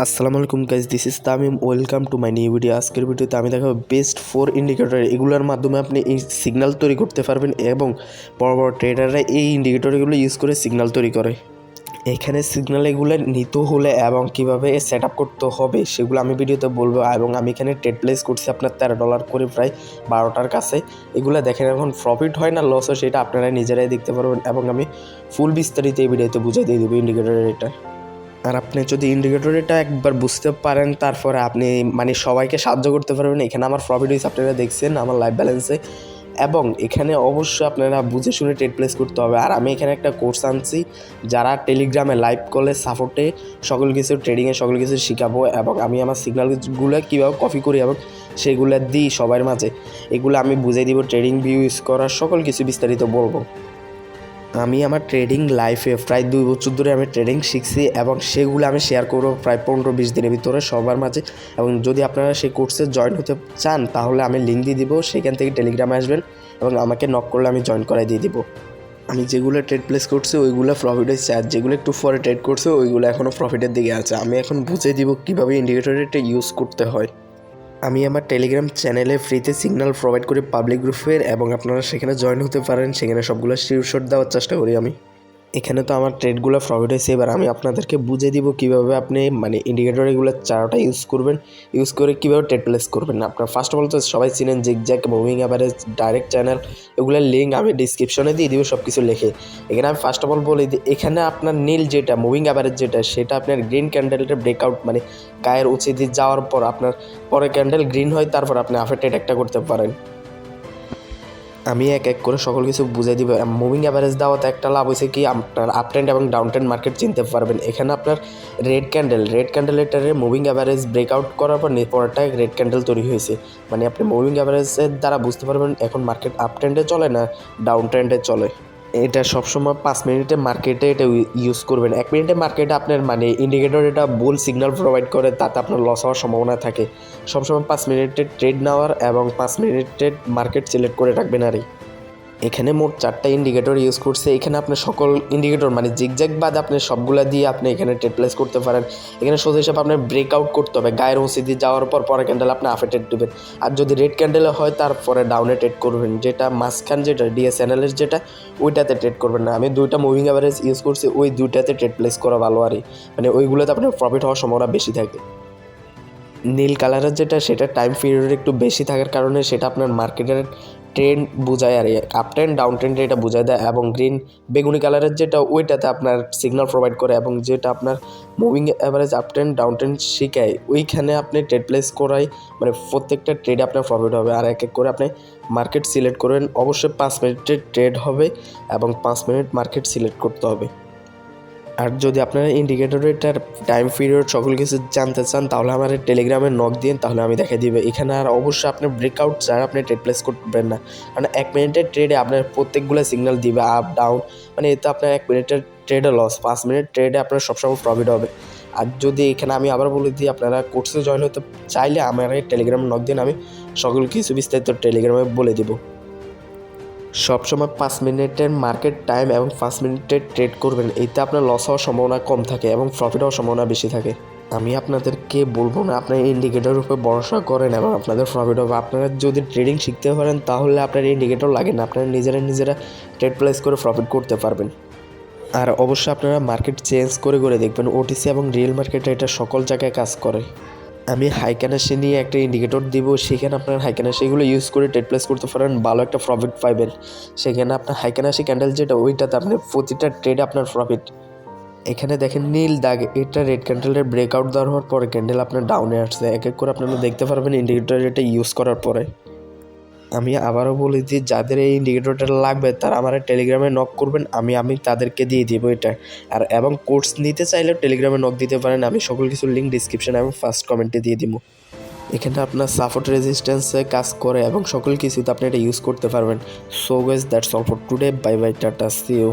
আসসালামু আলাইকুম guys, this is Tamim. Welcome to my new video. আজকের ভিডিওতে আমি দেখাবো বেস্ট 4 ইন্ডিকেটর। এগুলোর মাধ্যমে আপনি এই সিগন্যাল তৈরি করতে পারবেন এবং বড় বড় ট্রেডাররা এই ইন্ডিকেটরগুলো ইউজ করে সিগন্যাল তৈরি করে। এখানে সিগন্যাল এগুলো নিতে হলে এবং কীভাবে সেট আপ করতে হবে সেগুলো আমি ভিডিওতে বলবো। এবং আমি এখানে ট্রেড প্লেস করছি আপনার $13 করে, প্রায় 12টার কাছে। এগুলো দেখেন এখন প্রফিট হয় না লস হয় সেটা আপনারা নিজেরাই দেখতে পারবেন এবং আমি ফুল বিস্তারিত এই ভিডিওতে বুঝিয়ে দিয়ে দেবো ইন্ডিকেটরের এটা। আর আপনি যদি ইন্ডিকেটরটা একবার বুঝতে পারেন তারপরে আপনি সবাইকে সাহায্য করতে পারবেন। এখানে আমার প্রফিট হয়েছে আপনারা দেখছেন আমার লাইভ ব্যালেন্সে। এবং এখানে অবশ্যই আপনারা বুঝে শুনে ট্রেড প্লেস করতে হবে। আর আমি এখানে একটা কোর্স আনছি, যারা টেলিগ্রামে লাইভ কলে সাপোর্টে সকল কিছু ট্রেডিংয়ে সকল কিছু শেখাবো এবং আমি আমার সিগন্যালগুলো কীভাবে কপি করি এবং সেগুলো দিই সবার মাঝে। এগুলো আমি বুঝিয়ে দিব, ট্রেডিং ভিউ ইউজ করার সকল কিছু বিস্তারিত বলবো। আমি আমার ট্রেডিং লাইফে প্রায় 2 বছর ধরে আমি ট্রেডিং শিখছি এবং সেগুলো আমি শেয়ার করবো প্রায় 15-20 দিনের ভিতরে সবার মাঝে। এবং যদি আপনারা সেই কোর্সে জয়েন হতে চান তাহলে আমি লিঙ্ক দিয়ে দিব, সেখান থেকে টেলিগ্রামে আসবেন এবং আমাকে নক করলে আমি জয়েন করাই দিয়ে দিব। আমি যেগুলো ট্রেড প্লেস করছি ওইগুলো প্রফিট হয়েছে, আর যেগুলো একটু পরে ট্রেড করছে ওইগুলো এখনও প্রফিটের দিকে আছে। আমি এখন বুঝিয়ে দিব কীভাবে ইন্ডিকেটরটা ইউজ করতে হয়। আমি আমার টেলিগ্রাম চ্যানেলে ফ্রিতে সিগন্যাল প্রোভাইড করি পাবলিক গ্রুপের, এবং আপনারা সেখানে জয়েন হতে পারেন। সেখানে সবগুলো স্ক্রিনশট দেওয়ার চেষ্টা করি আমি। এখানে তো আমার ট্রেডগুলো প্রফিট হয়েছে, এবার আমি আপনাদেরকে বুঝিয়ে দিব কীভাবে আপনি ইন্ডিকেটর এগুলো চারটা ইউজ করবেন, ইউজ করে কীভাবে ট্রেড প্লেস করবেন। আপনার ফার্স্ট অফ অল তো সবাই চিনেন zigzag, moving average, direct channel, এগুলোর লিঙ্ক আমি ডিসক্রিপশনে দিয়ে দিব সব কিছু লিখে। এখানে আমি ফার্স্ট অফ অল বলি যে এখানে আপনার নীল যেটা মুভিং অ্যাভারেজ যেটা, সেটা আপনার গ্রিন ক্যান্ডেলটা ব্রেকআউট গায়ের উঁচু দিয়ে যাওয়ার পর আপনার পরে ক্যান্ডেল গ্রিন হয়, তারপর আপনি আফটার ট্রেড একটা করতে পারেন। আমি এক এক করে সকল কিছু বুঝিয়ে দিব। মুভিং অ্যাভারেজ দেওয়াতে একটা লাভ হয়েছে কি, আপনার আপ ট্রেন্ড এবং ডাউন ট্রেন্ড মার্কেট চিনতে পারবেন। এখানে আপনার রেড ক্যান্ডেলেটারে মুভিং অ্যাভারেজ ব্রেকআউট করার পর পরেরটা রেড ক্যান্ডেল তৈরি হয়েছে। আপনি মুভিং অ্যাভারেজের দ্বারা বুঝতে পারবেন এখন মার্কেট আপ ট্রেন্ডে চলে না ডাউন ট্রেন্ডে চলে। এটা সবসময় 5 মিনিটে মার্কেটে এটা ইউজ করবেন। 1 মিনিটে মার্কেটে আপনার ইন্ডিকেটর এটা ভুল সিগন্যাল প্রোভাইড করে, তাতে আপনার লস হওয়ার সম্ভাবনা থাকে। সবসময় 5 মিনিটের ট্রেড নেওয়ার এবং 5 মিনিটের মার্কেট সিলেক্ট করে রাখবেন। আর এখানে মোট 4টা ইন্ডিকেটর ইউজ করছে। এখানে আপনি সকল ইন্ডিকেটর জিগজ্যাগ বাদ আপনি সবগুলা দিয়ে আপনি এখানে ট্রেড প্লেস করতে পারেন। এখানে সোজা হিসাবে আপনার ব্রেকআউট করতে হবে, গায়ের উঁচু দিয়ে যাওয়ার পর পরে ক্যান্ডেল আপনি আপে ট্রেড দেবেন। আর যদি রেড ক্যান্ডেলে হয় তারপরে ডাউনে ট্রেড করবেন, যেটা মাঝখান যেটা ডিএসএনএলের যেটা ওইটাতে ট্রেড করবেন না। আমি 2টা মুভিং অ্যাভারেজ ইউজ করছি, ওই 2টাতে ট্রেড প্লেস করা ভালো। আর ওইগুলোতে আপনার প্রফিট হওয়ার সম্ভাবনা বেশি থাকে। নীল কালারের যেটা সেটা টাইম পিরিয়ড একটু বেশি থাকার কারণে সেটা আপনার মার্কেটের ট্রেন্ড বোঝায়, আর আপ ট্রেন্ড ডাউন ট্রেন্ড এটা বোঝায় দেয়। এবং গ্রিন বেগুনি কালারের যেটা ওইটাতে আপনার সিগন্যাল প্রোভাইড করে এবং যেটা আপনার moving average up trend down trend শিখায়, ওইখানে আপনি ট্রেড প্লেস করাই প্রত্যেকটা ট্রেডে আপনার প্রফিট হবে। আর এক এক করে আপনি মার্কেট সিলেক্ট করবেন। অবশ্যই 5 মিনিটের ট্রেড হবে এবং 5 মিনিট মার্কেট সিলেক্ট করতে হবে। আর যদি আপনারা ইন্ডিকেটরের টাইম পিরিয়ড সকল কিছু জানতে চান তাহলে আমার টেলিগ্রামে নক দিন, তাহলে আমি দেখাই দিবে। এখানে আর অবশ্যই আপনার ব্রেকআউট ছাড়া আপনি ট্রেড প্লেস করবেন না, কারণ 1 মিনিটের ট্রেডে আপনার প্রত্যেকগুলো সিগন্যাল দিবে আপ ডাউন। এতে আপনার 1 মিনিটের ট্রেডে লস, 5 মিনিট ট্রেডে আপনার সবসময় প্রফিট হবে। আর যদি এখানে আমি আবার বলে দিই, আপনারা কোর্সে জয়েন হতে চাইলে আমার টেলিগ্রামে নক দিন, আমি সকল কিছু বিস্তারিত টেলিগ্রামে বলে দিব। সবসময় 5 মিনিটের মার্কেট টাইম এবং 5 মিনিটের ট্রেড করবেন, এতে আপনার লস হওয়ার সম্ভাবনা কম থাকে এবং প্রফিট হওয়ার সম্ভাবনা বেশি থাকে। আমি আপনাদেরকে বলবো না আপনার ইন্ডিকেটরের উপর ভরসা করেন এবং আপনাদের প্রফিট হবে। আপনারা যদি ট্রেডিং শিখতে পারেন তাহলে আপনার ইন্ডিকেটর লাগে না, আপনারা নিজেরা ট্রেড প্লেস করে প্রফিট করতে পারবেন। আর অবশ্যই আপনারা মার্কেট চেঞ্জ করে দেখবেন, ওটিসি এবং রিয়েল মার্কেটে এটা সকল জায়গায় কাজ করে। আমি হাইকানাসি নিয়ে একটা ইন্ডিকেটর দিব, সেখানে আপনার হাইকানাসিগুলো ইউজ করে ট্রেড প্লেস করতে পারেন, ভালো একটা প্রফিট পাইবেন। সেখানে আপনার হাইকানাসি ক্যান্ডেল যেটা ওইটাতে আপনি প্রতিটা ট্রেডে আপনার প্রফিট। এখানে দেখেন নীল দাগ, এটা রেড ক্যান্ডেলের ব্রেকআউট দেওয়ার পরে ক্যান্ডেল আপনার ডাউনে আসছে। এক এক করে আপনারা দেখতে পারবেন ইন্ডিকেটর এটা ইউজ করার পরে। আমি আবারও বলি যে যাদের এই ইন্ডিকেটরটা লাগবে তারা আমার টেলিগ্রামে নক করবেন, আমি তাদেরকে দিয়ে দিব এটা। এবং কোর্স নিতে চাইলেও টেলিগ্রামে নক দিতে পারেন, আমি সকল কিছু লিঙ্ক ডিসক্রিপশন এবং ফার্স্ট কমেন্টে দিয়ে দিব। এখানে আপনার সাপোর্ট রেজিস্ট্যান্সে কাজ করে এবং সকল কিছুতে আপনি এটা ইউজ করতে পারবেন। So guys, that's all for today. Bye bye, টাটা, সি ইউ।